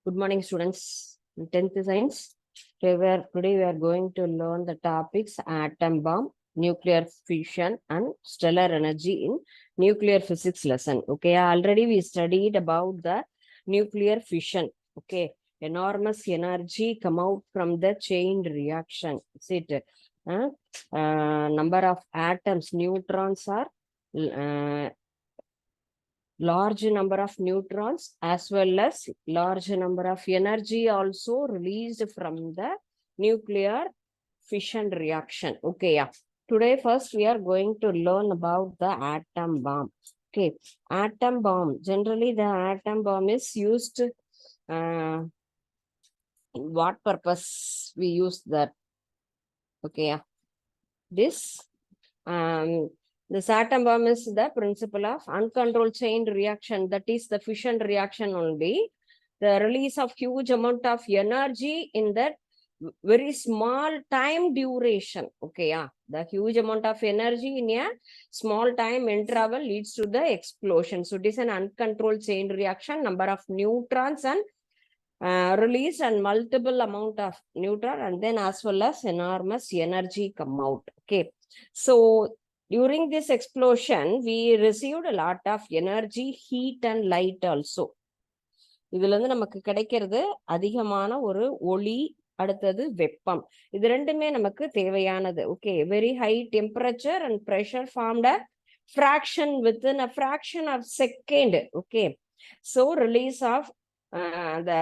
Good morning, students. 10th science. Today we are going to learn the topics atom bomb, nuclear fission, and stellar energy in nuclear physics lesson. Okay, already we studied about the nuclear fission. Okay, enormous energy come out from the chain reaction. See it. Number of atoms, neutrons are large number of neutrons as well as large number of energy also released from the nuclear fission reaction. Okay, yeah. Today first we are going to learn about the atom bomb. Okay, atom bomb. Generally the atom bomb is used in what purpose we use that? Okay, yeah. This atom bomb is the principle of uncontrolled chain reaction. That is the fission reaction only. The release of huge amount of energy in that very small time duration. Okay, yeah. The huge amount of energy in a small time interval leads to the explosion. So it is an uncontrolled chain reaction. Number of neutrons and release and multiple amount of neutron, and then as well as enormous energy come out. Okay, so during this explosion we received a lot of energy, heat and light also. இதுல இருந்து நமக்கு கிடைக்கிறது அதிகமான ஒரு ஒளி, அடுத்தது வெப்பம். இது ரெண்டுமே நமக்கு தேவையானது. Okay, very high temperature and pressure formed a fraction within a fraction of second. Okay, so release of the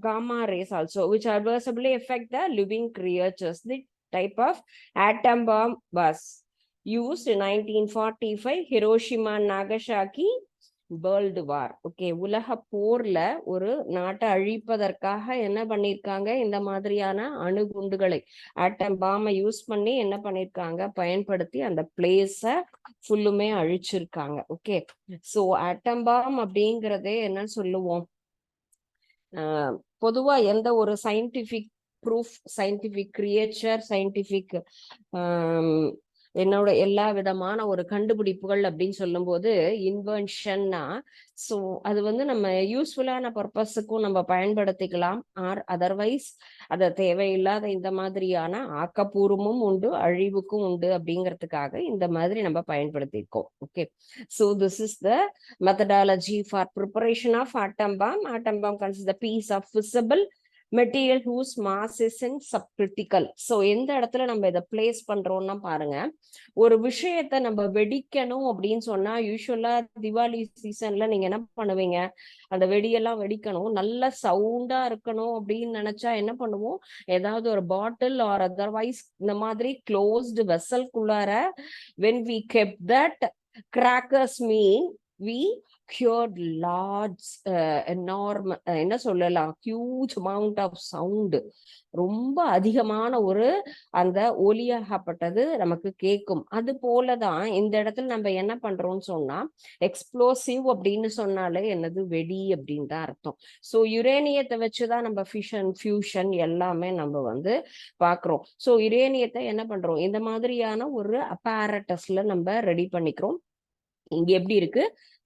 gamma rays also, which adversely affect the living creatures. The type of atom bomb was used in 1945 Hiroshima and Nagasaki world war. Okay, உலக போர்ல ஒரு நாட்டை அழிப்பதற்காக என்ன பண்ணிருக்காங்க, இந்த மாதிரியான அணுகுண்டுகளை ஆட்டம் பாம்பை யூஸ் பண்ணி என்ன பண்ணிருக்காங்க, பயன்படுத்தி அந்த பிளேஸ ஃபுல்லுமே அழிச்சிருக்காங்க. ஓகே, சோ ஆட்டம் பாம் அப்படிங்கிறதே என்ன சொல்லுவோம், பொதுவா எந்த ஒரு scientific proof, scientific creature, scientific என்னோட எல்லா விதமான ஒரு கண்டுபிடிப்புகள் அப்படின்னு சொல்லும் போது இன்வென்ஷன்னா, ஸோ அது வந்து நம்ம யூஸ்ஃபுல்லான பர்பஸுக்கும் நம்ம பயன்படுத்திக்கலாம், ஆர் அதர்வைஸ் அதை தேவையில்லாத இந்த மாதிரியான ஆக்கப்பூர்வமும் உண்டு, அழிவுக்கும் உண்டு அப்படிங்கிறதுக்காக இந்த மாதிரி நம்ம பயன்படுத்தியிருக்கோம். Okay, so this is the methodology for preparation of atom bomb. Atom bomb consist the piece of visible material whose mass is in subcritical. So எந்த இடத்துல நம்ம இதை பிளேஸ் பண்றோம்னா பாருங்க, ஒரு விஷயத்த நம்ம வெடிக்கணும் அப்படின்னு சொன்னா யூஸ்வலா திவாலி சீசன்ல நீங்க என்ன பண்ணுவீங்க, அந்த வெடியெல்லாம் வெடிக்கணும், நல்ல சவுண்டா இருக்கணும் அப்படின்னு நினைச்சா என்ன பண்ணுவோம், ஏதாவது ஒரு பாட்டில் ஆர் அதர்வைஸ் இந்த மாதிரி closed வெசல்குள்ளார when we kept that crackers mean we cured large enormous என்ன சொல்லலாம், huge amount of sound, ரொம்ப அதிகமான ஒரு அந்த ஒலியாகப்பட்டது நமக்கு கேட்கும். அது போலதான் இந்த இடத்துல நம்ம என்ன பண்றோம்னு சொன்னா, எக்ஸ்ப்ளோசிவ் அப்படின்னு சொன்னாலே என்னது, வெடி அப்படின்னு தான் அர்த்தம். ஸோ யுரேனியத்தை வச்சுதான் நம்ம ஃபிஷன் ஃபியூஷன் எல்லாமே நம்ம வந்து பாக்குறோம். ஸோ யுரேனியத்தை என்ன பண்றோம், இந்த மாதிரியான ஒரு அப்பாரட்டஸ்ல நம்ம ரெடி பண்ணிக்கிறோம். இங்க எப்படி இருக்கு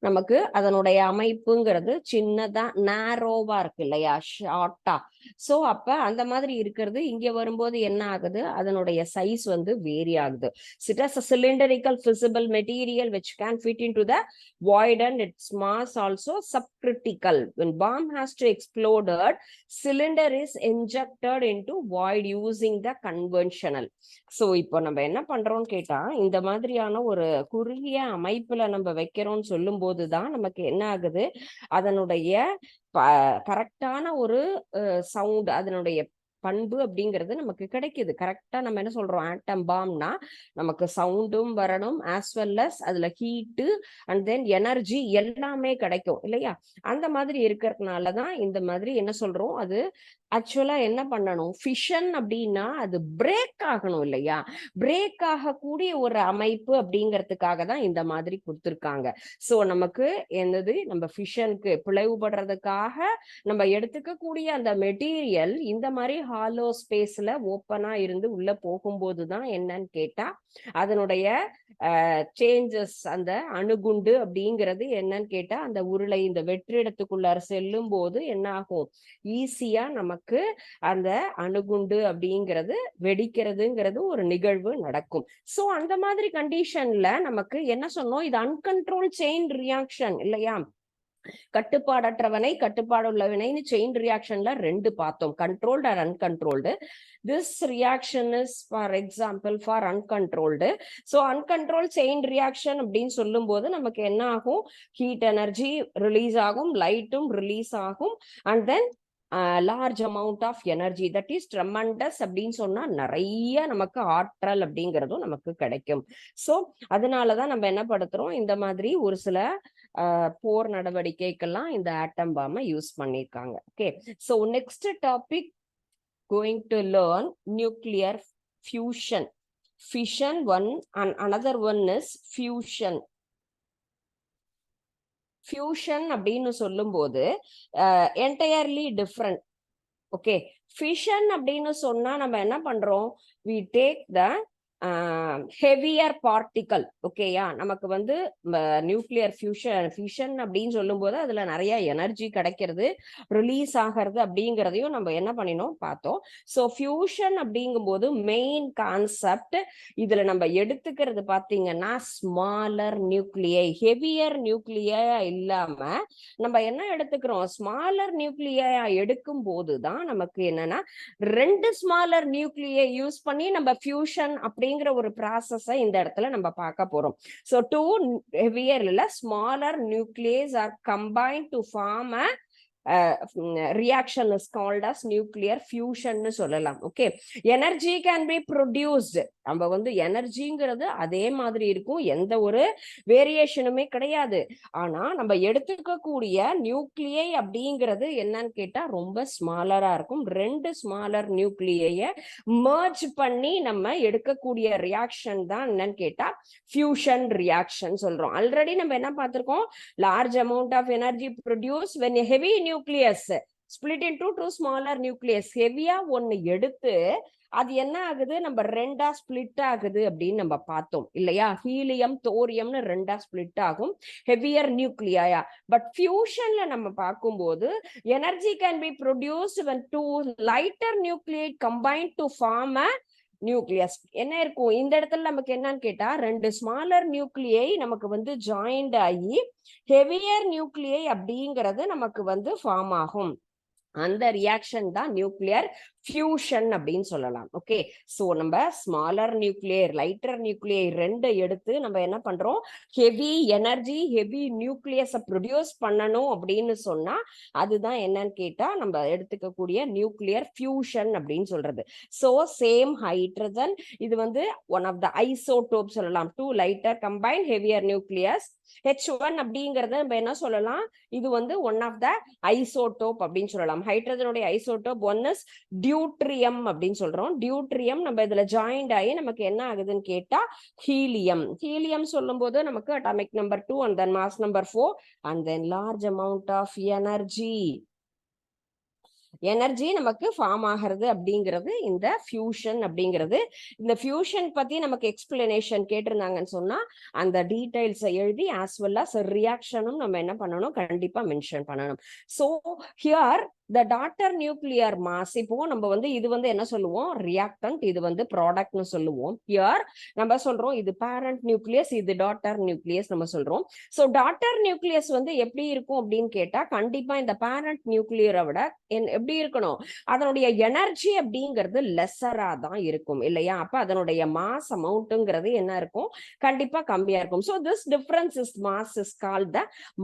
நமக்கு, அதனுடைய அமைப்புங்கிறது சின்னதா நேரோவா இருக்கு இல்லையா, ஷார்ட்டா. சோ அப்ப அந்த மாதிரி இருக்கிறது இங்க வரும்போது என்ன ஆகுது, அதனுடைய சைஸ் வந்து வேரி ஆகுது. It has a cylindrical visible material which can fit into the void and its mass also subcritical. When bomb has to exploded, cylinder is injected into void using the conventional. So இப்போ நம்ம என்ன பண்றோம்னு கேட்டா, இந்த மாதிரியான ஒரு குறுகிய அமைப்புல நம்ம வைக்கிறோம்னு சொல்லும் போதுதான் நமக்கு என்ன ஆகுது, அதனுடைய கரெக்டான ஒரு சவுண்ட், அதனுடைய பண்பு அப்படிங்கிறது நமக்கு கிடைக்குது. கரெக்டா நம்ம என்ன சொல்றோம், ஆட்டம் பாம்னா நமக்கு சவுண்டும் வரணும், ஆஸ் வெல் அஸ் அதுல ஹீட்டு அண்ட் தென் எனர்ஜி எல்லாமே கிடைக்கும் இல்லையா. அந்த மாதிரி இருக்கிறதுனாலதான் இந்த மாதிரி என்ன சொல்றோம், அது ஆக்சுவலா என்ன பண்ணணும், ஃபிஷன் அப்படின்னா அது பிரேக் ஆகணும் இல்லையா? பிரேக் ஆகக்கூடிய ஒரு அமைப்பு அப்படிங்கிறதுக்காக தான் இந்த மாதிரி கொடுத்துருக்காங்க. ஸோ நமக்கு என்னது, நம்ம ஃபிஷனுக்கு பிளவுபடுறதுக்காக நம்ம எடுத்துக்கக்கூடிய அந்த மெட்டீரியல் இந்த மாதிரி ஹாலோ ஸ்பேஸ்ல ஓப்பனா இருந்து உள்ள போகும்போது தான் என்னன்னு கேட்டா அதனுடைய சேஞ்சஸ், அந்த அணுகுண்டு அப்படிங்கிறது என்னன்னு கேட்டா அந்த உருளை இந்த வெற்றிடத்துக்குள்ளார செல்லும் போது என்ன ஆகும், ஈஸியா நமக்கு அந்த அணுகுண்டு அப்படிங்கிறது வெடிக்கிறதுங்கிறது ஒரு நிகழ்வு நடக்கும். சோ அந்த மாதிரி கண்டிஷன்ல நமக்கு என்ன சொன்னோம், இது அன்கண்ட்ரோல் செயின் ரியாக்ஷன் இல்லையா? கட்டுப்பாடற்றவனை கட்டுப்பாடுள்ளவனைன்னு செயின் ரியாக்ஷன்ல ரெண்டு பார்த்தோம், controlled and uncontrolled. This reaction is for example for uncontrolled. So uncontrolled chain reaction அப்படின்னு சொல்லும் போது நமக்கு என்ன ஆகும், ஹீட் எனர்ஜி ரிலீஸ் ஆகும், லைட்டும் ரிலீஸ் ஆகும், and then large amount of energy, that is tremendous அப்படின்னு சொன்னா நிறைய நமக்கு ஆற்றல் அப்படிங்கிறதும் நமக்கு கிடைக்கும். ஸோ அதனாலதான் நம்ம என்ன படுத்துறோம், இந்த மாதிரி ஒரு சில போர் நடவடிக்கைக்கெல்லாம் இந்த ஆட்டம் பாம்பை யூஸ் பண்ணியிருக்காங்க. Okay, so next topic going to learn nuclear fusion. Fission one and another one is fusion. Fusion அப்படின்னு சொல்லும் போது entirely different. ஓகே, ஃபிஷன் அப்படின்னு சொன்னா நம்ம என்ன பண்றோம், we take the heavier particle. ஓகேயா, நமக்கு வந்து நியூக்ளியர் ஃபியூஷன் அப்படின்னு சொல்லும் போது அதுல நிறைய எனர்ஜி கிடைக்கிறது, ரிலீஸ் ஆகிறது அப்படிங்கிறதையும் நம்ம என்ன பண்ணினோம் பார்த்தோம். ஸோ ஃபியூஷன் அப்படிங்கும்போது மெயின் கான்செப்ட் இதுல நம்ம எடுத்துக்கிறது பாத்தீங்கன்னா ஸ்மாலர் நியூக்ளியை, ஹெவியர் நியூக்ளியா இல்லாம நம்ம என்ன எடுத்துக்கிறோம், ஸ்மாலர் நியூக்ளியா எடுக்கும் போதுதான் நமக்கு என்னன்னா ரெண்டு ஸ்மாலர் நியூக்ளியை யூஸ் பண்ணி நம்ம ஃபியூஷன் அப்படிங்கிற ஒரு ப்ராசஸை இந்த இடத்துல நம்ம பார்க்க போறோம். So two heavier smaller nucleus are combined to form a reaction is called as nuclear fusion னு சொல்லலாம். Okay, energy can be produced. நம்ம வந்து எனர்ஜிங்கிறது அதே மாதிரி இருக்கும், எந்த ஒரு வேரியேஷனுமே கிடையாது. ஆனா நம்ம எடுத்துக்கக்கூடிய நியூக்ளியை அப்படிங்கிறது என்னன்னு கேட்டா ரொம்ப ஸ்மாலரா இருக்கும். ரெண்டு ஸ்மாலர் நியூக்ளியை மர்ஜ் பண்ணி நம்ம எடுக்கக்கூடிய ரியாக்ஷன் தான் என்னன்னு கேட்டா ஃபியூஷன் ரியாக்ஷன் சொல்றோம். ஆல்ரெடி நம்ம என்ன பார்த்திருக்கோம், large amount of energy produce when a heavy nucleus split into two smaller nucleus. ஹெவியா ஒன்னு எடுத்து அது என்ன ஆகுது, நம்ம ரெண்டா ஸ்பிளிட் ஆகுது அப்படின்னு நம்ம பார்த்தோம் இல்லையா? ஹீலியம் தோரியம்னு ரெண்டா ஸ்பிளிட் ஆகும் ஹெவியர் நியூக்ளியா. பட் ஃபியூஷன்ல நம்ம பார்க்கும்போது energy can be produced when two lighter nuclei combine to form a nucleus. என்ன இருக்கும் இந்த இடத்துல நமக்கு என்னன்னு கேட்டா, ரெண்டு ஸ்மாலர் நியூக்ளியை நமக்கு வந்து ஜாயிண்ட் ஆகி ஹெவியர் நியூக்ளியை அப்படிங்கிறது நமக்கு வந்து ஃபார்ம் ஆகும். அந்த ரியாக்ஷன் தான் நியூக்ளியர் ஃபியூஷன் அப்படின்னு சொல்லலாம். ஓகே, ஸோ நம்ம ஸ்மாலர் நியூக்ளியர் லைட்டர் நியூக்ளியர் ரெண்டு எடுத்து நம்ம என்ன பண்றோம், ஹெவி எனர்ஜி ஹெவி நியூக்ளியஸை ப்ரொடியூஸ் பண்ணணும் அப்படின்னு சொன்னா அதுதான் என்னன்னு கேட்டா நம்ம எடுத்துக்கக்கூடிய நியூக்ளியர் ஃபியூஷன் அப்படின்னு சொல்றது. ஸோ சேம் ஹைட்ரஜன், இது வந்து ஒன் ஆஃப் த ஐசோடோப் சொல்லலாம், two lighter combine heavier nucleus. H1 அப்படிங்கறத நம்ம என்ன சொல்லலாம், இது வந்து ஒன் ஆஃப் த ஐசோடோப் அப்படின்னு சொல்லலாம். ஹைட்ரஜனுடைய ஐசோடோப் ஒன் இஸ் டியூட்ரியம் அப்படின்னு சொல்றோம். டியூட்ரியம் நம்ம இதுல ஜாயிண்ட் ஆகி நமக்கு என்ன ஆகுதுன்னு கேட்டா ஹீலியம். ஹீலியம் சொல்லும் போது நமக்கு atomic number 2 and then mass number 4 and then large amount of energy. Energy நமக்கு ஃபார்ம் ஆகிறது அப்படிங்கிறது இந்த ஃபியூஷன் அப்படிங்கிறது. இந்த ஃபியூஷன் பத்தி நமக்கு எக்ஸ்பிளனேஷன் கேட்டிருந்தாங்கன்னு சொன்னா அந்த டீடைல்ஸை எழுதி ஆஸ் வெல் அஸ் ரியாக்ஷனும் நம்ம என்ன பண்ணணும், கண்டிப்பா மென்ஷன் பண்ணணும். So here the daughter nuclear mass, இப்போ நம்ம வந்து இது வந்து என்ன சொல்லுவோம், ரியாக்டன்ட், இது வந்து ப்ராடக்ட்னு சொல்லுவோம். ஹியர் நம்ம சொல்றோம் இது பேரண்ட் நியூக்ளியஸ், இது டாட்டர் நியூக்ளியஸ் நம்ம சொல்றோம். ஸோ டாட்டர் நியூக்ளியஸ் வந்து எப்படி இருக்கும் அப்படின்னு கேட்டா கண்டிப்பா இந்த பேரண்ட் நியூக்ளியரை விட எப்படி இருக்கணும், அதனுடைய எனர்ஜி அப்படிங்கிறது லெஸரா தான் இருக்கும் இல்லையா? அப்ப அதனுடைய மாஸ் அமௌண்ட்ங்கிறது என்ன இருக்கும், கண்டிப்பா கம்மியா இருக்கும். So this difference is mass is called the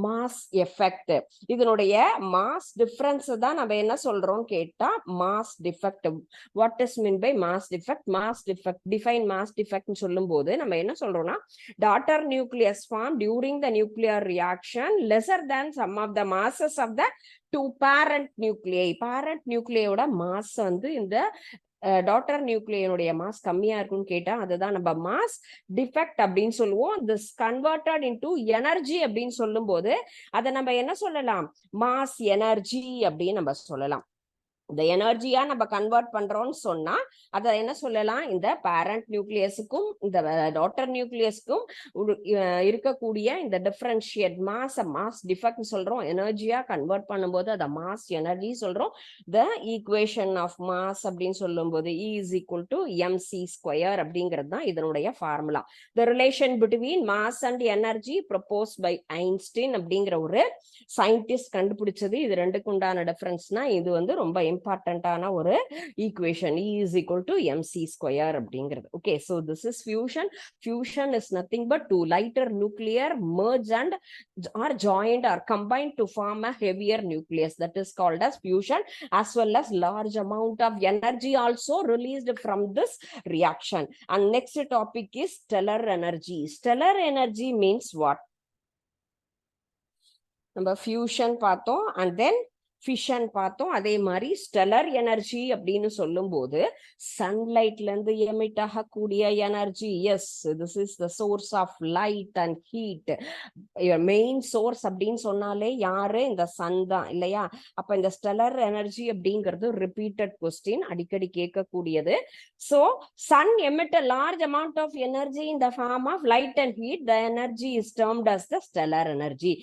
mass effect. இதனுடைய மாஸ் டிஃபரன்ஸ் தான் தான் நம்ம என்ன சொல்றோம் கேட்டா mass defect. What is mean by mass defect? Mass defect, define mass defect சொல்லும் போது நம்ம என்ன சொல்றோம்னா, daughter nucleus form during the nuclear reaction lesser than sum of the masses of the two parent nuclei. Parent நியூக்ளியோட mass வந்து இந்த daughter நியூக்ளியனுடைய mass கம்மியா இருக்குன்னு கேட்டா அதுதான் நம்ம மாஸ் டிஃபெக்ட் அப்படின்னு சொல்லுவோம். திஸ் கன்வெர்டட் இன்டு எனர்ஜி அப்படின்னு சொல்லும் போது அதை நம்ம என்ன சொல்லலாம்? மாஸ் எனர்ஜி அப்படின்னு நம்ம சொல்லலாம். இந்த எனர்ஜியா நம்ம கன்வெர்ட் பண்றோம்னு சொன்னா அதை என்ன சொல்லலாம்? இந்த பேரண்ட் நியூக்ளியஸுக்கும் இந்த டாட்டர் நியூக்ளியஸ்க்கும் இருக்கக்கூடிய இந்த டிஃபரன்ஷியேட் மாஸ் டிஃபெக்ட் சொல்றோம். எனர்ஜியா கன்வெர்ட் பண்ணும்போது அதை மாஸ் எனர்ஜி சொல்றோம். த ஈக்குவேஷன் ஆஃப் மாஸ் அப்படின்னு சொல்லும் போது E is equal to mc² அப்படிங்கிறது தான் இதனுடைய formula. The relation between mass and energy propose by Einstein அப்படிங்கிற ஒரு சயின்டிஸ்ட் கண்டுபிடிச்சது. இது ரெண்டுக்கு உண்டான டிஃபரன்ஸ்னா இது வந்து ரொம்ப இம்பார்ட்டன்டான ஒரு equation. E is equal to mc² அப்படிங்கிறது. Okay, so this is fusion. Fusion is nothing but two lighter nuclear merge and are joined or combined to form a heavier nucleus. That is called as fusion, as well as large amount of energy also released from this reaction. And next topic is stellar energy. Stellar energy means what? நம்ம fusion பார்த்தோம், and then fission பார்த்தோம். அதே மாதிரி stellar energy அப்படின்னு சொல்லும் போது சன்லைட்ல இருந்து emit ஆகக்கூடிய energy. Yes, this is the source of light and heat. Main source அப்படின்னு சொன்னாலே யாரு? இந்த சன் தான் இல்லையா? அப்ப இந்த ஸ்டெல்லர் எனர்ஜி அப்படிங்கிறது ரிப்பீட்டட் கொஸ்டின், அடிக்கடி கேட்கக்கூடியது. So sun emit a large amount of energy in the form of light and heat. The energy is termed as the stellar energy.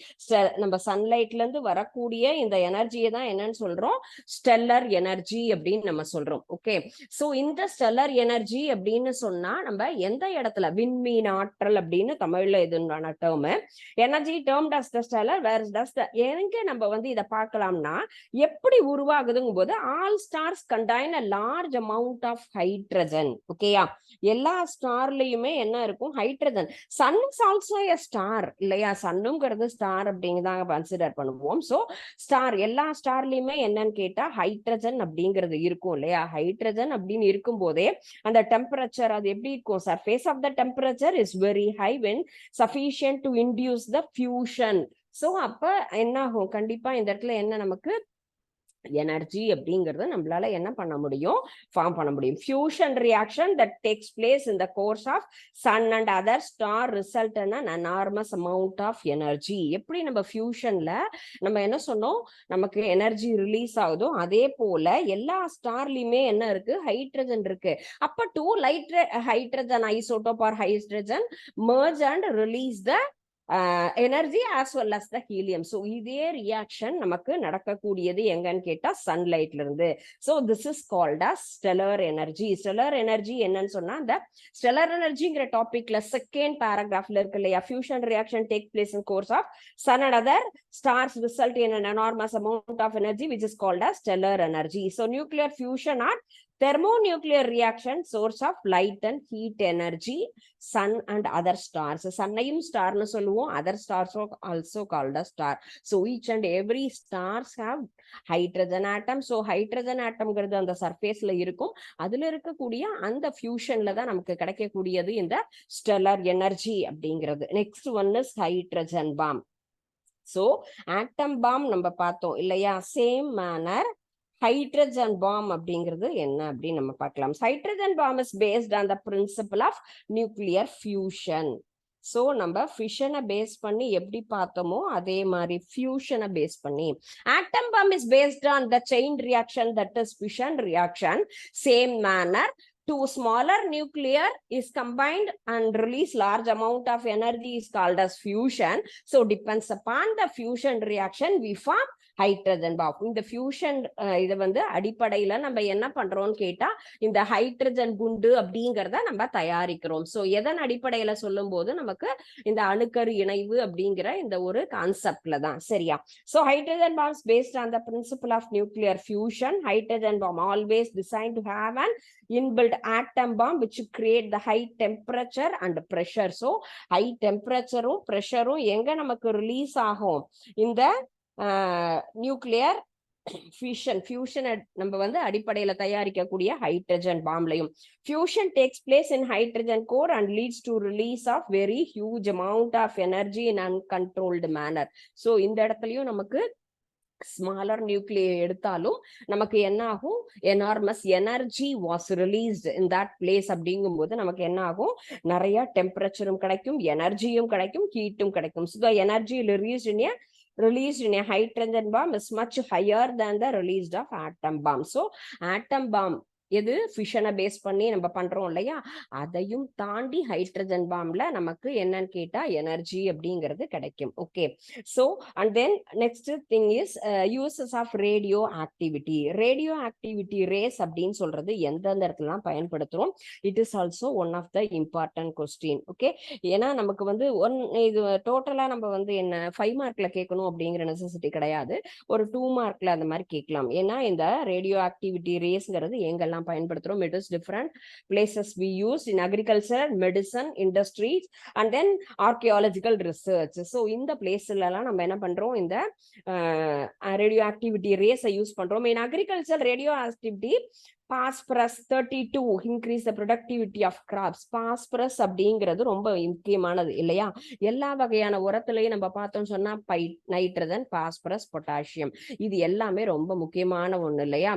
நம்ம சன்லைட்ல இருந்து வரக்கூடிய இந்த எனர்ஜியை தான் என்னன்னு சொல்றோம்? ஸ்டெல்லர் எனர்ஜி அப்படின்னு நம்ம சொல்றோம். ஓகே, சோ இந்த ஸ்டெல்லர் எனர்ஜி அப்படின்னு சொன்னா நம்ம எந்த இடத்துல? விண்மீன் ஆற்றல் அப்படின்னு தமிழ்ல இதுனான டேர்ம். எனர்ஜி டேர்ம்ட் அஸ் த ஸ்டெல்லர், வேர் டஸ் த, எங்க நம்ம வந்து இதை பார்க்கலாம்னா எப்படி உருவாகுதுங்கும் போது all stars contain a large amount of hydrogen. ஓகேயா? எல்லா ஸ்டார்லயுமே என்ன இருக்கும்? Hydrogen. Sun is also a star இல்லையா? சன்னுங்கிறது ஸ்டார் அப்படிங்கிறதாங்க கன்சிடர் பண்ணுவோம். சோ ஸ்டார், எல்லா ஸ்டார்லயுமே என்னன்னு கேட்டா ஹைட்ரஜன் அப்படிங்கிறது இருக்கும் இல்லையா? ஹைட்ரஜன் அப்படின்னு இருக்கும் போதே அந்த டெம்பரேச்சர் அது எப்படி இருக்கும்? Surface of the temperature is very high when sufficient to induce the fusion. So அப்ப என்ன ஆகும்? கண்டிப்பா இந்த இடத்துல என்ன நமக்கு எனர்ஜி அப்படிங்கறத நம்மளால என்ன பண்ண முடியும்? ஃபார்ம் பண்ண முடியும். Fusion reaction that takes place in the course of sun and other star result in an enormous amount of energy. எப்படி நம்ம ஃபியூஷன்ல நம்ம என்ன சொன்னோம்? நமக்கு எனர்ஜி ரிலீஸ் ஆகுதோ அதே போல எல்லா ஸ்டார்லயுமே என்ன இருக்கு? ஹைட்ரஜன் இருக்கு. அப்ப two light hydrogen isotope or hydrogen merge and release the energy as well as the helium. So இதே ரியாக்ஷன் நமக்கு நடக்கக்கூடியது எங்கன்னு கேட்டா சன்லைட்ல இருந்து. So this is called as stellar energy. Stellar energy என்னன்னு சொன்னா இந்த ஸ்டெல்லர் எனர்ஜிங்கிற டாபிக்ல செகண்ட் பேராகிராஃப்ல இருக்கு இல்லையா? Fusion reaction take place in cores of sun and other stars result in an enormous amount of energy which is called as stellar energy. So nuclear fusion are thermonuclear reaction, source of light and heat energy, sun and other stars. Sunnayum star nu solluvom, other stars are also called as star. So each and every stars have hydrogen atom. So hydrogen atom ங்கிறது அந்த சர்ஃபேஸ்ல இருக்கும். அதுல இருக்கக்கூடிய அந்த ஃபியூஷன்ல தான் நமக்கு கிடைக்கக்கூடியது இந்த ஸ்டெல்லர் எனர்ஜி அப்படிங்கிறது. Next one is hydrogen bomb. So atom bomb நம்ம பார்த்தோம் இல்லையா? சேம் மேனர் ஹைட்ரஜன் பாம் அப்படிங்கிறது என்ன அப்படின்னு நம்ம பார்க்கலாம். Hydrogen bomb is based on the principle of nuclear fusion. So நம்ம ஃபிஷனை பேஸ் பண்ணி எப்படி பார்த்தோமோ அதே மாதிரி ஃபியூஷனை பேஸ் பண்ணி. Atom bomb is based on the chain reaction, that is fission reaction. Same manner, two smaller nuclear is combined and release large amount of energy is called as fusion. So depends upon the fusion reaction we form hydrogen bomb. இந்த fusion இதை வந்து அடிப்படையில நம்ம என்ன பண்றோம்னு கேட்டா இந்த hydrogen குண்டு அப்படிங்கிறத நம்ம தயாரிக்கிறோம். ஸோ எதன் அடிப்படையில சொல்லும் போது நமக்கு இந்த அணுக்கரு இணைவு அப்படிங்கிற இந்த ஒரு கான்செப்ட்ல தான். சரியா? So hydrogen bombs based on the principle of nuclear fusion. Hydrogen bomb always design to have an inbuilt atom bomb which create the high temperature and pressure. So high temperature pressure எங்க நமக்கு release ஆகும்? இந்த nuclear fusion நம்ம வந்து அடிப்படையில தயாரிக்கக்கூடிய hydrogen பாம்லையும் fusion takes place in hydrogen core and leads to release of very huge amount of energy in uncontrolled manner. So இந்த இடத்துலயும் நமக்கு ஸ்மாலர் நியூக்ளியை எடுத்தாலும் நமக்கு என்ன ஆகும், enormous energy was released in that place அப்படிங்கும் போது நமக்கு என்ன ஆகும், நிறைய டெம்பரேச்சரும் கிடைக்கும், எனர்ஜியும் கிடைக்கும், ஹீட்டும் கிடைக்கும். So energy released in a hydrogen bomb is much higher than the released of atom bomb. So atom bomb எது ஃபிஷனை பேஸ் பண்ணி நம்ம பண்றோம் இல்லையா, அதையும் தாண்டி ஹைட்ரஜன் பாம்ல நமக்கு என்னன்னு கேட்டா எனர்ஜி அப்படிங்கிறது கிடைக்கும். Okay, so and then next thing is uses of radio activity rays அப்படின்னு சொல்றது எந்தெந்த இடத்துலலாம் பயன்படுத்துறோம், it is also one of the important question. Okay, ஏன்னா நமக்கு வந்து இது டோட்டலா நம்ம வந்து என்ன 5 மார்க்ல கேட்கணும் அப்படிங்கிற நெசசிட்டி கிடையாது, ஒரு 2 மார்க்ல அந்த மாதிரி கேட்கலாம். ஏன்னா இந்த ரேடியோ ஆக்டிவிட்டி ரேஸ்ங்கிறது எங்கெல்லாம் பயன்படுத்துறோம், it is different places we use in agriculture, medicine, industries and then archaeological research. So இந்த பிளேஸ்ல எல்லாம் நம்ம என்ன பண்றோம், இந்த ரேடியோ ஆக்டிவிட்டி ரேஸை யூஸ் பண்றோம். in agriculture radio activity phosphorus 32 increase the productivity of crops. Phosphorus அப்படிங்கிறது ரொம்ப முக்கியமானது இல்லையா, எல்லா வகையான உரத்திலையும் நம்ம பார்த்தோம் சொன்னா நைட்ரஜன், பாஸ்பரஸ், பொட்டாசியம், இது எல்லாமே ரொம்ப முக்கியமான ஒண்ணு இல்லையா.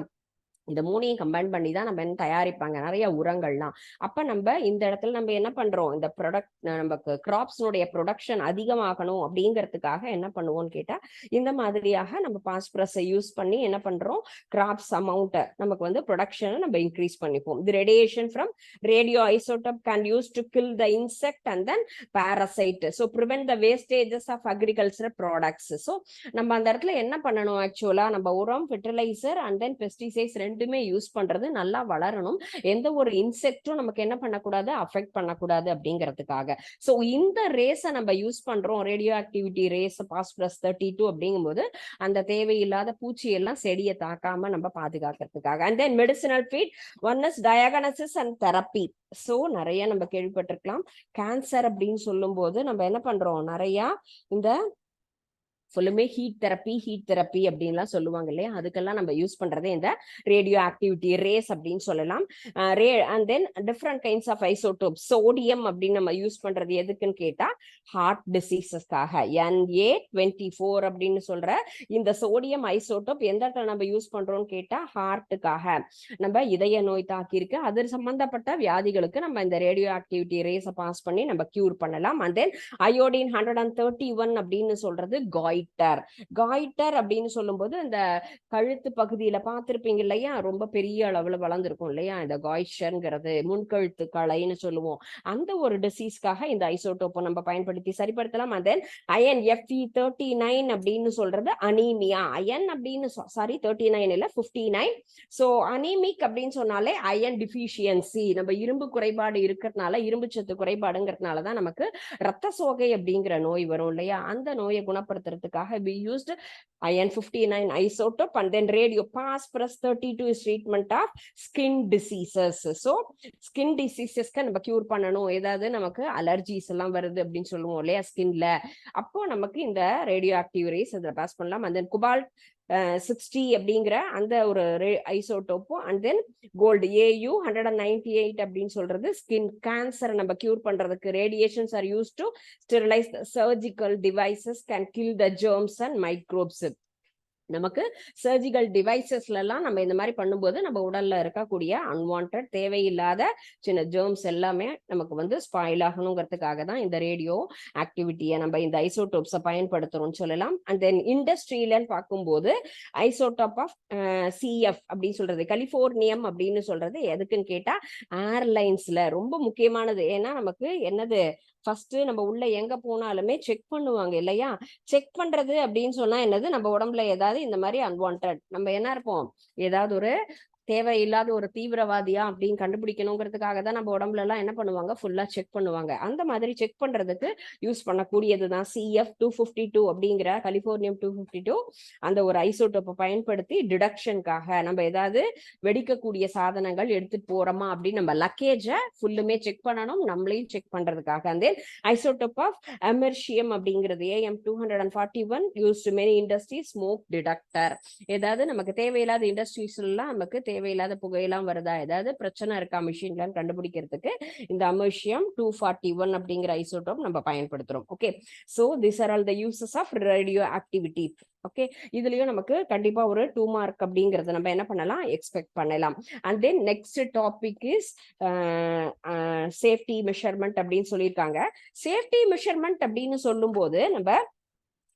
இந்த மூணையும் கம்பைன் பண்ணி தான் நம்ம என்ன தயாரிப்பாங்க நிறைய உரங்கள்லாம். அப்ப நம்ம இந்த இடத்துல நம்ம என்ன பண்றோம், இந்த ப்ரொடக்ட் நமக்கு கிராப்ஸ்னுடைய ப்ரொடக்ஷன் அதிகமாகணும் அப்படிங்கிறதுக்காக என்ன பண்ணுவோம்னு கேட்டா இந்த மாதிரியாக நம்ம பாஸ்பரஸை யூஸ் பண்ணி என்ன பண்றோம், கிராப்ஸ் அமௌண்ட்டை நமக்கு வந்து ப்ரொடக்ஷனை நம்ம இன்க்ரீஸ் பண்ணிப்போம். The radiation from radio isotope can use to kill the insect and then parasite. So prevent the wastages of agricultural products. So நம்ம அந்த இடத்துல என்ன பண்ணணும், ஆக்சுவலா நம்ம உரம், ஃபெர்டிலைசர் அண்ட் தென் பெஸ்டிசைட்ஸ் ரெண்டுமே யூஸ் பண்றது நல்லா வளரணும், எந்த ஒரு இன்செக்டும் நமக்கு என்ன பண்ணக்கூடாது, அஃபெக்ட் பண்ணக்கூடாது அப்படிங்கிறதுக்காக. ஸோ இந்த ரேஸை நம்ம யூஸ் பண்றோம், ரேடியோ ஆக்டிவிட்டி ரேஸ் பாஸ்பரஸ் 32 அப்படிங்கும் போது அந்த தேவையில்லாத பூச்சி எல்லாம் செடியை தாக்காம நம்ம பாதுகாக்கிறதுக்காக. And then medicinal field, one is diagnosis and therapy. So நிறைய நம்ம கேள்விப்பட்டிருக்கலாம், கேன்சர் அப்படின்னு சொல்லும் போது நம்ம என்ன பண்றோம், நிறைய இந்த ஃபுல்லுமே ஹீட் தெரப்பி அப்படின்லாம் சொல்லுவாங்க இல்லையா, அதுக்கெல்லாம் நம்ம யூஸ் பண்றதே இந்த ரேடியோ ஆக்டிவிட்டி ரேஸ் அப்படின்னு சொல்லலாம். And then different kinds of isotope, sodium அப்படின்னு நம்ம யூஸ் பண்றது எதுக்குன்னு கேட்டா ஹார்ட் டிசீசஸ்க்காக. Na24 அப்படின்னு சொல்ற இந்த சோடியம் ஐசோடோப் எந்த இடத்துல நம்ம யூஸ் பண்றோம்னு கேட்டா ஹார்ட்டுக்காக, நம்ம இதய நோய் தாக்கி இருக்கு அது சம்பந்தப்பட்ட வியாதிகளுக்கு நம்ம இந்த ரேடியோ ஆக்டிவிட்டி ரேஸை பாஸ் பண்ணி நம்ம கியூர் பண்ணலாம். அண்ட் தென் அயோடின் 131 அப்படின்னு சொல்றது காய்டர் அப்படின்னு சொல்லும் போது இந்த கழுத்து பகுதியில பார்த்திருப்பீங்க இல்லையா, ரொம்ப பெரிய அளவுல வளர்ந்துருக்கும் இல்லையா, இந்த காய்ச்சர்ங்கிறது முன்கழுத்து களைன்னு சொல்லுவோம், அந்த ஒரு டிசீஸ்க்காக இந்த ஐசோடோப்பை நம்ம பயன்படுத்தி சரிப்படுத்தலாம். அண்ட் தென் அயன் Fe39 அப்படின்னு சொல்றது அனீமியா, அயன் அப்படின்னு 39 இல்ல 59. ஸோ அனீமிக் அப்படின்னு சொன்னாலே அயன் டிஃபிஷியன்சி, நம்ம இரும்பு குறைபாடு இருக்கிறதுனால, இரும்பு சத்து குறைபாடுங்கிறதுனாலதான் நமக்கு ரத்த சோகை அப்படிங்கிற நோய் வரும் இல்லையா, அந்த நோயை குணப்படுத்துறதுக்காக we used iron 59 isotope. And then radio phosphorus 32 is treatment of skin diseases. So skin diseases நம்ம கியூர் பண்ணணும், ஏதாவது நமக்கு அலர்ஜிஸ் எல்லாம் வருது அப்படின்னு சொல்லுவோம் இல்லையா ஸ்கின்ல, அப்போ நமக்கு இந்த ரேடியோ ஆக்டிவ் ரேஸ் அதில் பாஸ் பண்ணலாம். அண்ட் தென் குபால்ட் 60 அப்படிங்கிற அந்த ஒரு ஐசோடோப்பும், அண்ட் தென் கோல்டு AU 198 அப்படின்னு சொல்றது ஸ்கின் கேன்சர் நம்ம கியூர் பண்றதுக்கு. Radiations are use to sterilise surgical devices can kill the germs and microbes. நமக்கு சர்ஜிக்கல் டிவைசஸ்ல எல்லாம் நம்ம இந்த மாதிரி பண்ணும்போது நம்ம உடல்ல இருக்கக்கூடிய அன்வான்ட் தேவையில்லாத சின்ன ஜெர்ம்ஸ் எல்லாமே நமக்கு வந்து ஸ்பாயில் ஆகணுங்கிறதுக்காக தான் இந்த ரேடியோ ஆக்டிவிட்டியை நம்ம இந்த ஐசோடோப்ஸை பயன்படுத்துறோம்னு சொல்லலாம். அண்ட் தென் இண்டஸ்ட்ரியிலன்னு பார்க்கும்போது ஐசோடோப் ஆஃப் CF அப்படின்னு சொல்றது, கலிபோர்னியம் அப்படின்னு சொல்றது எதுக்குன்னு கேட்டா ஏர்லைன்ஸ்ல ரொம்ப முக்கியமானது. ஏன்னா நமக்கு என்னது ஃபர்ஸ்ட் நம்ம உள்ள எங்க போனாலுமே செக் பண்ணுவாங்க இல்லையா, செக் பண்றது அப்படின்னு சொன்னா என்னது, நம்ம உடம்புல ஏதாவது இந்த மாதிரி அன்வான்ட் நம்ம என்ன இருப்போம், ஏதாவது ஒரு தேவையில்லாத ஒரு தீவிரவாதியா அப்படின்னு கண்டுபிடிக்கணுங்கிறதுக்காக தான் நம்ம உடம்புல எல்லாம் என்ன பண்ணுவாங்க, ஃபுல்லா செக் பண்ணுவாங்க. அந்த மாதிரி செக் பண்றதுக்கு யூஸ் பண்ணக்கூடியதுதான் CF-252 அப்படிங்கிற கலிபோர்னியம் 252 அந்த ஒரு ஐசோடோப்பை பயன்படுத்தி டிடக்ஷனுக்காக நம்ம ஏதாவது வெடிக்கக்கூடிய சாதனங்கள் எடுத்துட்டு போறோமா அப்படின்னு நம்ம லக்கேஜை ஃபுல்லுமே செக் பண்ணணும், நம்மளையும் செக் பண்றதுக்காக. அந்த ஐசோடோப் ஆஃப் அமெர்ஷியம் அப்படிங்கிறது AM-241 used many industry smoke detector. ஏதாவது நமக்கு தேவையில்லாத இண்டஸ்ட்ரீஸ்லாம் நமக்கு தேவையில்லாத புகையெல்லாம் வருதா, ஏதாவது பிரச்சனை இருக்கா மிஷின்லாம் கண்டுபிடிக்கிறதுக்கு இந்த அமெர்ஷியம் 241 அப்படிங்கிற ஐசோடோப் நம்ம பயன்படுத்துறோம். Okay, so this are all the uses of radio activity. Okay, இதுலயும் நமக்கு கண்டிப்பா ஒரு 2 மார்க் அப்படிங்கறத நம்ம என்ன பண்ணலாம், எக்ஸ்பெக்ட் பண்ணலாம். And then next topic is safety measurement அப்படின்னு சொல்லியிருக்காங்க. சேஃப்டி மெஷர்மெண்ட் அப்படின்னு சொல்லும் போது நம்ம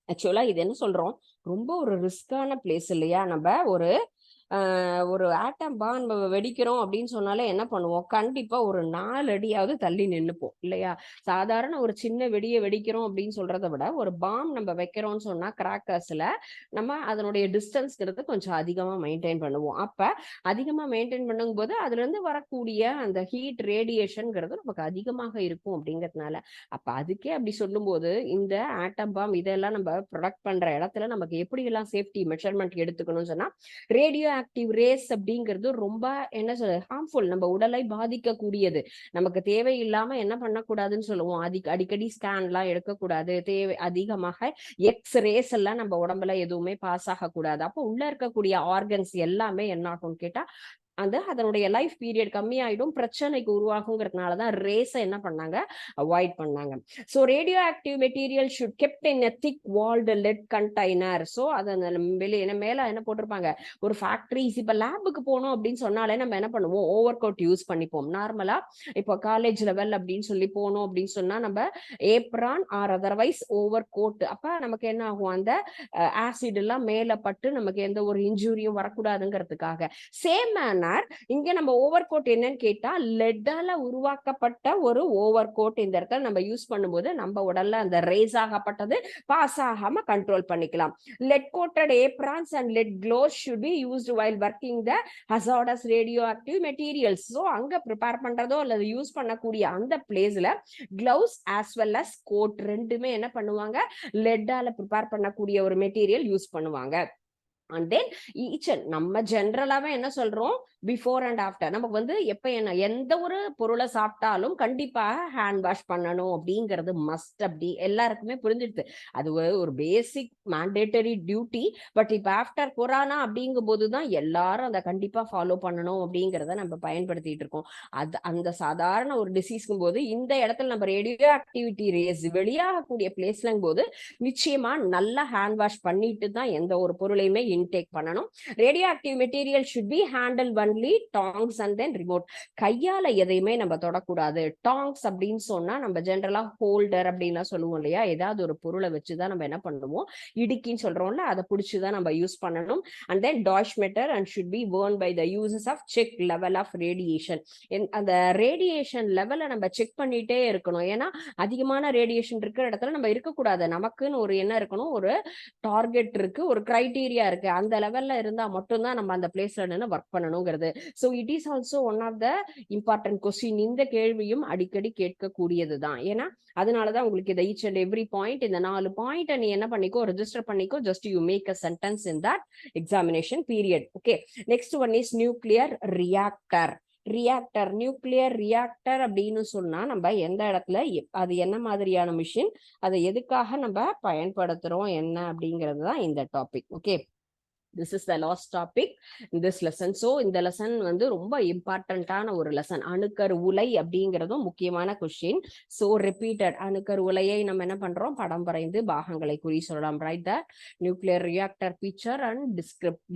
ஆக்சுவலா இது என்ன சொல்றோம், ரொம்ப ஒரு ரிஸ்கான பிளேஸ் இல்லையா. நம்ம ஒரு ஆட்டம் பாம் நம்ம வெடிக்கிறோம் அப்படின்னு சொன்னாலே என்ன பண்ணுவோம், கண்டிப்பா ஒரு 4 அடியாவது தள்ளி நின்னுப்போம் இல்லையா. சாதாரண ஒரு சின்ன வெடியை வெடிக்கிறோம் அப்படின்னு சொல்றதை விட ஒரு பாம் நம்ம வைக்கிறோம்னு சொன்னா கிராக்கர்ஸ்ல நம்ம அதனுடைய டிஸ்டன்ஸ்ங்கிறது கொஞ்சம் அதிகமா மெயின்டைன் பண்ணுவோம். அப்ப அதிகமா மெயின்டைன் பண்ணும் போது அதுல இருந்து வரக்கூடிய அந்த ஹீட் ரேடியேஷன்ங்கிறது நமக்கு அதிகமாக இருக்கும் அப்படிங்கிறதுனால, அப்ப அதுக்கே அப்படி சொல்லும் போது இந்த ஆட்டம் பாம் இதெல்லாம் நம்ம ப்ரொடக்ட் பண்ற இடத்துல நமக்கு எப்படி எல்லாம் சேஃப்டி மெஷர்மெண்ட் எடுத்துக்கணும்னு சொன்னா, ரேடியோ ஆக்டிவ் ரேஸ் அப்படிங்கிறது ரொம்ப என்ன சொல்ல ஹார்ம்ஃபுல், நம்ம உடலை பாதிக்கக்கூடியது. நமக்கு தேவையில்லாம என்ன பண்ணக்கூடாதுன்னு சொல்லுவோம், அடிக்கடி ஸ்கேன்லாம் எடுக்கக்கூடாது, தேவை அதிகமாக எக்ஸ் ரேஸ் எல்லாம் நம்ம உடம்புல எதுவுமே பாஸ் ஆகக்கூடாது. அப்போ உள்ள இருக்கக்கூடிய ஆர்கன்ஸ் எல்லாமே என்ன ஆகும்னு கேட்டா அதனுடைய லைஃப் பீரியட் கம்மியாயிடும், பிரச்சனைக்கு உருவாகுங்கிறதுனாலதான் ரேஸை என்ன பண்ணாங்க, அவாய்ட் பண்ணாங்க. So radio active material should kept in a thick walled let container. So அதை வெளியே மேல என்ன போட்டிருப்பாங்க, ஒரு ஃபேக்டரிஸ் இப்ப லேபுக்கு போனோம் அப்படின்னு சொன்னாலே நம்ம என்ன பண்ணுவோம், ஓவர் கோட் யூஸ் பண்ணிப்போம். நார்மலா இப்போ காலேஜ் லெவல் அப்படின்னு சொல்லி போனோம் அப்படின்னு சொன்னா நம்ம apron or otherwise over coat. அப்ப நமக்கு என்ன ஆகும், அந்த ஆசிட் எல்லாம் மேல பட்டு நமக்கு எந்த ஒரு இன்ஜூரியும் வரக்கூடாதுங்கிறதுக்காக. சேம் மேனர் இங்க நம்ம ஓவர் கோட் என்னன்னு கேட்டா லெட்டால உருவாக்கப்பட்ட ஒரு ஓவர் கோட் இந்த இடத்துல நம்ம யூஸ் பண்ணும்போது நம்ம உடல்ல அந்த ரேஸ் ஆகப்பட்டது பாஸ் ஆகாம கண்ட்ரோல் பண்ணிக்கலாம். Lead coated aprons and lead gloves should be used while working the hazardous radioactive materials. So அங்க ப்ரிப்பேர் பண்றதோ அல்லது யூஸ் பண்ணக்கூடிய அந்த பிளேஸ்ல gloves as well as coat ரெண்டுமே என்ன பண்ணுவாங்க, லெட்டால ப்ரிப்பேர் பண்ணக்கூடிய ஒரு மெட்டீரியல் யூஸ் பண்ணுவாங்க. அண்ட் தென் ஈச் நம்ம ஜென்ரலாவே என்ன சொல்றோம், பிஃபோர் அண்ட் ஆஃப்டர் நமக்கு எப்ப எந்த ஒரு பொருளை சாப்பிட்டாலும் கண்டிப்பா ஹேண்ட் வாஷ் பண்ணணும் அப்படிங்கிறது மஸ்ட். அப்படி எல்லாருக்குமே புரிஞ்சிடுது, அது ஒரு பேசிக் மேண்டேட்டரி டியூட்டி. பட் இப்ப ஆஃப்டர் கொரோனா அப்படிங்கும் போதுதான் எல்லாரும் அதை கண்டிப்பா ஃபாலோ பண்ணணும் அப்படிங்கிறத நம்ம பயன்படுத்திட்டு இருக்கோம். அந்த சாதாரண ஒரு டிசீஸ்க்கும் போது இந்த இடத்துல நம்ம ரேடியோ ஆக்டிவிட்டி ரேஸ் வெளியாகக்கூடிய பிளேஸ்லங்கும் போது நிச்சயமா நல்லா ஹேண்ட் வாஷ் பண்ணிட்டு தான் எந்த ஒரு பொருளையுமே இன்டேக் பண்ணணும். Radio active material should be handle only tongs and then remote. கையால எதையுமே நம்ம தொடக்கூடாது. டாங்ஸ் அப்படின்னு சொன்னா நம்ம ஜென்ரலா ஹோல்டர் அப்படின்லாம் சொல்லுவோம் இல்லையா, ஏதாவது ஒரு பொருளை வச்சுதான் நம்ம என்ன பண்ணுவோம், இடுக்கின்னு சொல்றோம்ல, அதை பிடிச்சுதான் நம்ம யூஸ் பண்ணணும். And then dosimeter and should be worn by the uses of check level of radiation. அந்த ரேடியேஷன் லெவலை நம்ம செக் பண்ணிட்டே இருக்கணும். ஏன்னா அதிகமான ரேடியேஷன் இருக்கிற இடத்துல நம்ம இருக்கக்கூடாது. நமக்குன்னு ஒரு என்ன இருக்கணும், ஒரு டார்கெட் இருக்கு, ஒரு கிரைட்டீரியா இருக்கு. அந்த லெவல்ல இருந்தா மட்டும்தான் நம்ம அந்த பிளேஸ்ல நின்று ஒர்க் பண்ணணுங்கிறது. So it is also one of the important question. இந்த கேள்வியும் அடிக்கடி கேட்கக்கூடியதுதான். ஏன்னா அதனாலதான் உங்களுக்கு இந்த ஈச் அண்ட் எவ்ரி பாயிண்ட், இந்த 4 பாயிண்ட் நீ என்ன பண்ணிக்கோ, ரெஜிஸ்டர் பண்ணிக்கோ, just you make a sentence in that examination period. Okay, next one is nuclear reactor. Reactor, nuclear reactor அப்படின்னு சொன்னா நம்ம எந்த இடத்துல அது என்ன மாதிரியான மிஷின், அதை எதுக்காக நம்ம பயன்படுத்துறோம் என்ன அப்படிங்கிறது தான் இந்த topic. Okay, this is the last topic in this lesson. so இந்த லெசன் ரொம்ப இம்பார்ட்டன்டான ஒரு லெசன். அணுக்கரு உலை அப்படிங்கிறதும் முக்கியமான கொஸ்டின். so repeated அணுக்கரு உலையை நம்ம என்ன பண்றோம், படம் வரைந்து பாகங்களை குறி சொல்லலாம். Right the nuclear reactor picture and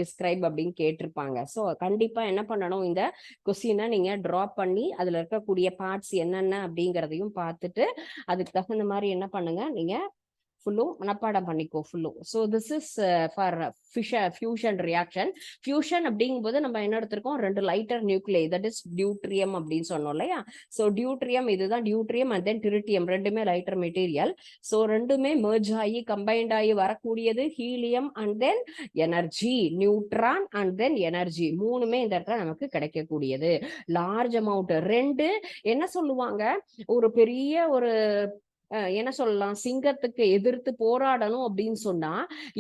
describe அப்படின்னு கேட்டிருப்பாங்க. so கண்டிப்பா என்ன பண்ணணும், இந்த கொஸ்டினை நீங்க டிரா பண்ணி அதுல இருக்கக்கூடிய பார்ட்ஸ் என்னென்ன அப்படிங்கிறதையும் பார்த்துட்டு அதுக்கு தகுந்த மாதிரி என்ன பண்ணுங்க, நீங்க ஃபுல்லும் மனப்பாடம் பண்ணிக்கோ ஃபுல்லும். So this is for fusion reaction. Fusion அப்படிங்கும்போது நம்ம என்ன எடுத்திருக்கோம், 2 லைட்டர் நியூக்ளியை, தட் இஸ் டியூட்ரியம் அப்படின்னு சொன்னோம் இல்லையா. ஸோ டியூட்ரியம், இதுதான் டியூட்ரியம் அண்ட் தென் டிரிட்டியம், ரெண்டுமே லைட்டர் மெட்டீரியல். ஸோ ரெண்டுமே மெர்ஜ் ஆகி கம்பைன்ட் ஆகி வரக்கூடியது helium and then energy, neutron and then energy, மூணுமே இந்த இடத்துல நமக்கு கிடைக்கக்கூடியது. Large amount. 2 என்ன சொல்லுவாங்க, ஒரு பெரிய ஒரு என்ன சொல்லலாம், சிங்கத்துக்கு எதிர்த்து போராடணும் அப்படின்னு சொன்னா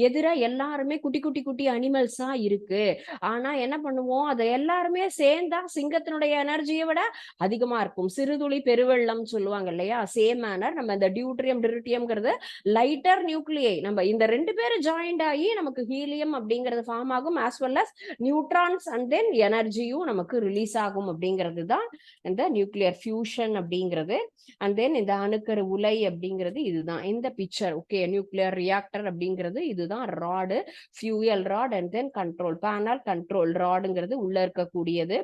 எதிரா எல்லாருமே குட்டி குட்டி குட்டி அனிமல்ஸா இருக்கு. ஆனா என்ன பண்ணுவோம், அதை எல்லாருமே சேர்ந்தா சிங்கத்தினுடைய எனர்ஜியை விட அதிகமா இருக்கும். சிறுதுளி பெருவெள்ளம் சொல்லுவாங்க இல்லையா, சேம் மேனர் நம்ம இந்த டியூட்ரியம் டிரிட்டியம்ங்கிறது லைட்டர் நியூக்ளியை, நம்ம இந்த 2 பேரும் ஜாயிண்ட் ஆகி நமக்கு ஹீலியம் அப்படிங்கிறது ஃபார்ம் ஆகும், as well as neutrons and then எனர்ஜியும் நமக்கு ரிலீஸ் ஆகும். அப்படிங்கிறது தான் இந்த நியூக்ளியர் ஃபியூஷன் அப்படிங்கிறது. அண்ட் தென் இந்த அணுக்கரு உலை அப்படிங்கிறது இதுதான் இந்த பிக்சர். ஓகே, நியூக்ளியர் ரியாக்டர் அப்படிங்கிறது இதுதான் rod, fuel rod and then control panel. Control ராடுங்கிறது உள்ள இருக்கக்கூடியது.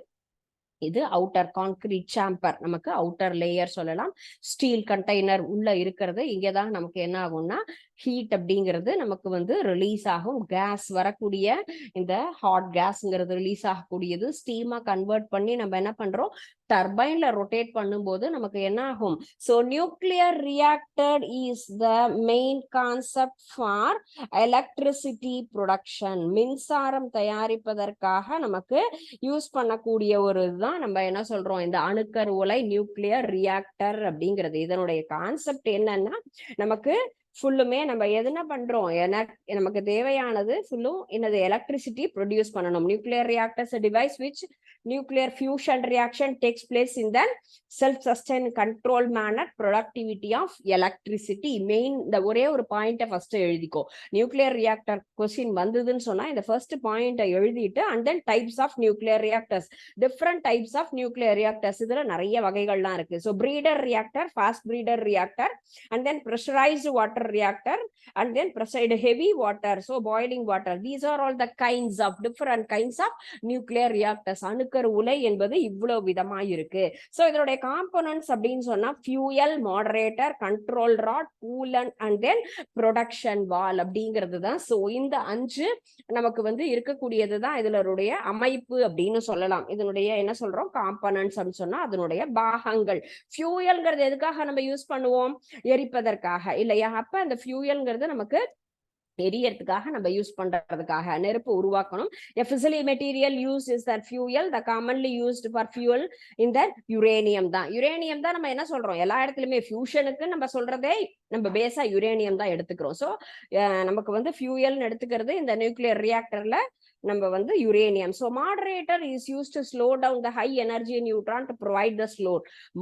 இது அவுட்டர் கான்கிரீட் சாம்பர், நமக்கு அவுட்டர் லேயர் சொல்லலாம். ஸ்டீல் கண்டெய்னர் உள்ள இருக்கிறது. இங்கதான் நமக்கு என்ன ஆகும்னா ஹீட் அப்படிங்கிறது நமக்கு வந்து ரிலீஸ் ஆகும். கேஸ் வரக்கூடிய இந்த ஹாட் கேஸ்ங்கிறது ரிலீஸ் ஆகக்கூடியது ஸ்டீமா கன்வெர்ட் பண்ணி நம்ம என்ன பண்றோம், டர்பைன்ல ரொட்டேட் பண்ணும்போது நமக்கு என்ன ஆகும். So nuclear reactor is the main concept for electricity production. மின்சாரம் தயாரிப்பதற்காக நமக்கு யூஸ் பண்ணக்கூடிய ஒரு இதுதான் நம்ம என்ன சொல்றோம், இந்த அணுக்கரு உலை நியூக்ளியர் ரியாக்டர் அப்படிங்கிறது. இதனுடைய கான்செப்ட் என்னன்னா, நமக்கு ஃபுல்லுமே நம்ம எதுனா பண்றோம், நமக்கு தேவையானது ஃபுல்லும் என்னது, எலக்ட்ரிசிட்டி ப்ரொடியூஸ் பண்ணணும். Nuclear reactors device which nuclear fusion reaction takes place in the self-sustained controlled manner, productivity of electricity. Main இந்த ஒரே ஒரு பாயிண்ட்டை ஃபர்ஸ்ட் எழுதிக்கோ. நியூக்ளியர் ரியாக்டர் கொஸ்டின் வந்ததுன்னு சொன்னா இந்த ஃபர்ஸ்ட் பாயிண்ட்டை எழுதிட்டு and then types of nuclear reactors, different types of nuclear reactors, இதுல நிறைய வகைகள்லாம் இருக்கு. So breeder reactor, fast breeder reactor and then pressurised water reactor and then pressurized heavy water, so boiling water. These are all the kinds of different kinds of nuclear reactors. அணுக்கரு உலை என்பது இவ்வளவு விதமா இருக்கு. சோ இதனுடைய components அப்படின்னு சொன்னா fuel, moderator, control rod, coolant and then production wall அப்படிங்கிறது தான். சோ இந்த 5 நமக்கு வந்து இருக்கக்கூடியது தான் இதனுடைய அமைப்பு அப்படின்னு சொல்லலாம். இதனுடைய என்ன சொல்றோம், காம்போனன்ட்ஸ் அப்படின்னு சொன்னா அதனுடைய பாகங்கள். ஃபியூயல்ங்கிறது எதுக்காக நம்ம யூஸ் பண்ணுவோம், எரிப்பதற்காக இல்லையா. அப்ப அந்த ஃபியூயல்ங்கிறது நமக்கு எரியறதுக்காக நம்ம யூஸ் பண்றதுக்காக, நெருப்பு உருவாக்கணும். A fissile material used is that fuel, the commonly used for fuel in that uranium தான். யுரேனியம் தான் நம்ம என்ன சொல்றோம், எல்லா இடத்துலயுமே ஃபியூஷனுக்கு நம்ம சொல்றதே நம்ம பேஸா யுரேனியம் தான் எடுத்துக்கிறோம். ஸோ நமக்கு வந்து ஃபியூயல்னு எடுத்துக்கிறது இந்த நியூக்ளியர் ரியாக்டர்ல நம்ம வந்து uranium. So moderator is use to slow down the high energy neutron to provide the slow.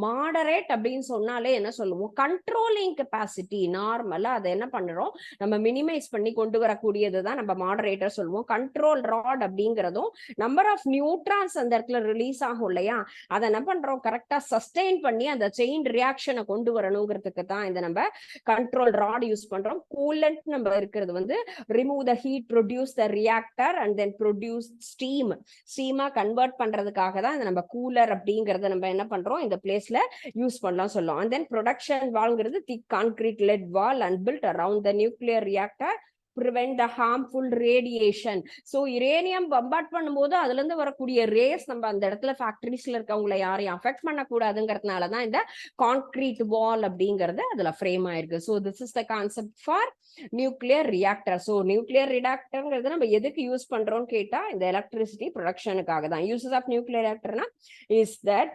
Moderate அப்படின்னு சொன்னாலே என்ன சொல்லுவோம், கண்ட்ரோலிங் கெப்பாசிட்டி. நார்மலா அதை என்ன பண்றோம், நம்ம மினிமைஸ் பண்ணி கொண்டு வரக்கூடியது தான் நம்ம மாடரேட்டர் சொல்லுவோம். கண்ட்ரோல் ராட் அப்படிங்கிறதும் நம்பர் ஆஃப் நியூட்ரான்ஸ் அந்த இடத்துல ரிலீஸ் ஆகும் இல்லையா, அதை என்ன பண்றோம், கரெக்டா சஸ்டெயின் பண்ணி அந்த செயின் ரியாக்ஷனை கொண்டு வரணுங்கிறதுக்கு தான் இந்த நம்ம கண்ட்ரோல் ராட் யூஸ் பண்றோம். கூலண்ட் நம்ம இருக்கிறது வந்து remove the heat, produce the reactor and then produce steam. ஸ்டீமா கன்வெர்ட் பண்றதுக்காக தான் இந்த நம்ம கூலர் அப்படிங்கறத நம்ம என்ன பண்றோம், இந்த பிளேஸ்ல யூஸ் பண்ணலாம் சொல்லுவோம். அண்ட் தென் ப்ரொடக்ஷன் வால்ங்கிறது thick concrete lead wall and build around the nuclear reactor prevent the harmful radiation. So uranium bombard பண்ணும்போது அதுல இருந்து வரக்கூடிய ரேஸ் நம்ம அந்த இடத்துல ஃபேக்டரிஸ்ல இருக்கவங்களை யாரையும் அஃபெக்ட் பண்ணக்கூடாதுங்கிறதுனால தான் இந்த கான்கிரீட் வால் அப்படிங்கிறது அதுல ஃப்ரேம் ஆயிருக்கு. So this is the concept for nuclear reactor. So nuclear ரியாக்டர்ங்கிறது நம்ம எதுக்கு யூஸ் பண்றோம்னு கேட்டா இந்த எலக்ட்ரிசிட்டி ப்ரொடக்ஷனுக்காக தான். யூசஸ் ஆஃப் நியூக்ளியர் ரியாக்டர்னா is that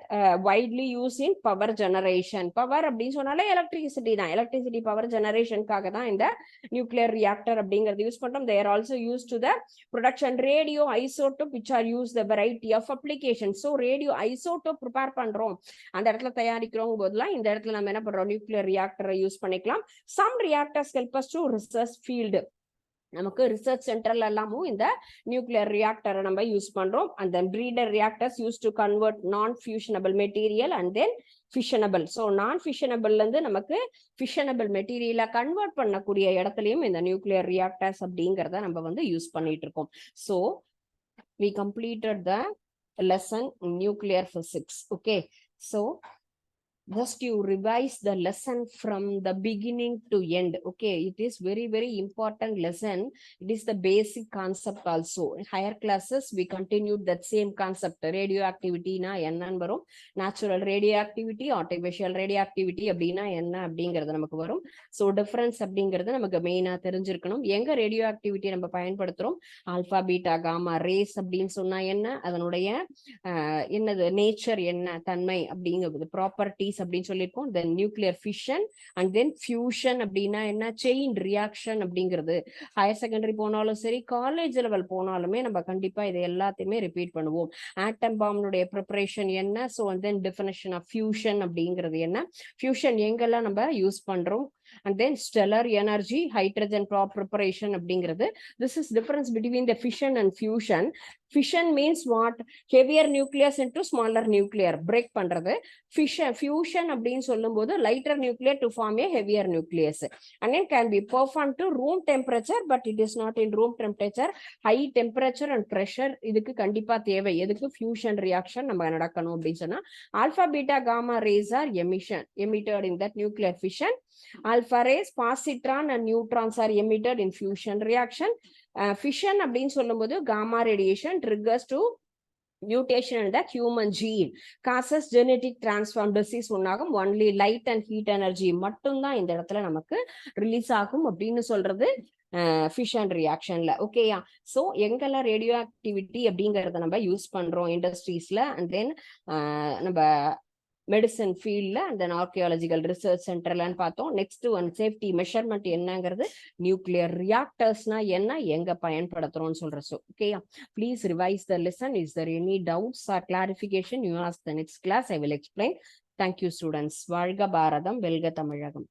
widely use in power generation. Power அப்படின்னு சொன்னாலே எலக்ட்ரிசிட்டி தான். எலக்ட்ரிசிட்டி பவர் ஜெனரேஷனுக்காக தான் இந்த நியூக்ளியர் ரியாக்டர் அப்படிங்கிறது யூஸ் பண்றோம். they are also used to the production radio isotope which are used the variety of applications. so radio isotope prepare பண்றோம் அந்த இடத்துல தயாரிக்கிறோம் போதெல்லாம் இந்த இடத்துல நம்ம என்ன பண்றோம், நியூக்ளியர் ரியாக்டரை யூஸ் பண்ணிக்கலாம். some reactors help us to research field. நமக்கு ரிசர்ச் சென்டர்ல எல்லாமும் இந்த நியூக்ளியர் ரியாக்டரை நம்ம யூஸ் பண்றோம். and then breeder reactors used to convert non fusionable material and then fissionable. So நான் ஃபிஷனபிள்ல இருந்து நமக்கு ஃபிஷனபிள் மெட்டீரியலை கன்வெர்ட் பண்ணக்கூடிய இடத்துலையும் இந்த நியூக்ளியர் ரியாக்டர்ஸ் அப்படிங்கிறத நம்ம வந்து யூஸ் பண்ணிட்டு இருக்கோம். So we completed the lesson in nuclear physics. Okay, so just you revise the lesson from the beginning to end. Okay, it is very, very important lesson. It is the basic concept also. In higher classes we continued that same concept. Radioactivity na enna varum, natural radioactivity, artificial radioactivity அப்படினா என்ன அப்படிங்கிறது நமக்கு வரும். So difference அப்படிங்கிறது நமக்கு மெயினா தெரிஞ்சிருக்கணும். எங்க ரேடியோ ஆக்டிவிட்டி நம்ம பயன்படுத்துறோம், ஆல்பா பீட்டா காமா ரேஸ் அப்படின்னு சொன்னா என்ன, அதனுடைய என்னது நேச்சர் என்ன, தன்மை அப்படிங்கிறது ப்ராப்பர்ட்டிஸ் அப்படின்னு சொல்லியிருக்கோம். Then nuclear fission and then fusion அப்படின்னா என்ன, செயின் ரியாக்ஷன் அப்படிங்கிறது ஹையர் செகண்டரி போனாலும் சரி, காலேஜ் லெவல் போனாலுமே நம்ம கண்டிப்பா இதை எல்லாத்தையுமே ரிப்பீட் பண்ணுவோம். ஆட்டம் பாம்புடைய ப்ரிப்பரேஷன் என்ன, so then definition of fusion அப்படிங்கிறது என்ன, ஃபியூஷன் எங்கெல்லாம் நம்ம யூஸ் பண்றோம், and then stellar energy, hydrogen preparation அப்படிங்கிறது. This is difference between the fission and fusion. Fission means what, heavier nucleus into smaller nuclear break பண்றது. Fusion அப்படின்னு சொல்லும்போது lighter nuclear to form a heavier nucleus, and then can be performed to room temperature, but it is not in room temperature. High temperature and pressure இதுக்கு கண்டிப்பா தேவை. எதுக்கு, fusion reaction நம்ம நடக்கணும் அப்படின்னு சொன்னா. Alpha beta gamma rays are emitted in that nuclear fission. Alpha rays, positron and neutrons are emitted in fusion reaction. Fission அப்படின்னு சொல்லும்போது gamma radiation triggers to mutation in the human gene, causes genetic transform disease உண்டாகும். only light and heat energy மட்டும்தான் இந்த இடத்துல நமக்கு release ஆகும் அப்படின்னு சொல்றது ஃபிஷன் ரியாக்ஷன்ல. ஓகேயா, ஸோ எங்கெல்லாம் ரேடியோ ஆக்டிவிட்டி அப்படிங்கிறத நம்ம யூஸ் பண்றோம் இண்டஸ்ட்ரீஸ்ல, அண்ட் தென் நம்ம மெடிசன் ஃபீல்ட்ல, அண்ட் தென் ஆர்கியாலஜிக்கல் ரிசர்ச் சென்டர்லன்னு பார்த்தோம். நெக்ஸ்ட் ஒன் சேஃப்டி மெஷர்மெண்ட் என்னங்கிறது, நியூக்ளியர் ரியாக்டர்ஸ்னா என்ன, எங்க பயன்படுத்துறோம்னு சொல்ற. ஸோ ஓகேயா, please revise the lesson. Is there any doubts or clarification, you ask the next class, I will explain. Thank you students. வாழ்க பாரதம், வெல்க தமிழகம்.